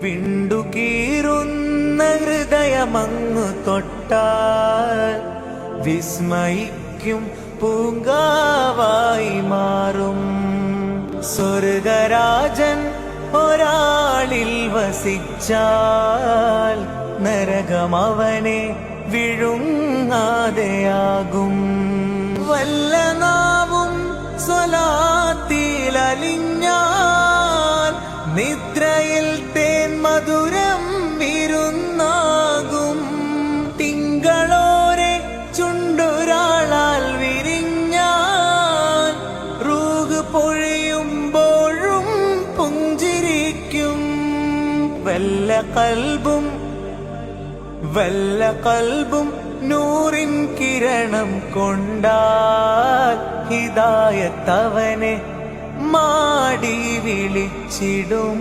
വിണ്ടുകീറുന്ന ഹൃദയമങ്ങു തൊട്ടാൽ വിസ്മയിക്കും പൂങ്കാവായി മാറും. സ്വർഗരാജൻ ഒരാളിൽ വസിച്ചാൽ നരകമവനെ വിഴുങ്ങാതെയാകും. വല്ല നാവും സ്വലാത്തിലലിഞ്ഞാൽ നിദ്രയിൽ തേൻ മധുരം വിരുന്നാകും. തിങ്കളോരെ ചുണ്ടൊരാളാൽ വിരിഞ്ഞാൽ റൂഹ് പൊഴിയുമ്പോഴും പുഞ്ചിരിക്കും. വല്ല കൽബും നൂറിൻ കിരണം കൊണ്ടാൽ ഹിദായത്തവനെ മാടി വിളിച്ചിടും.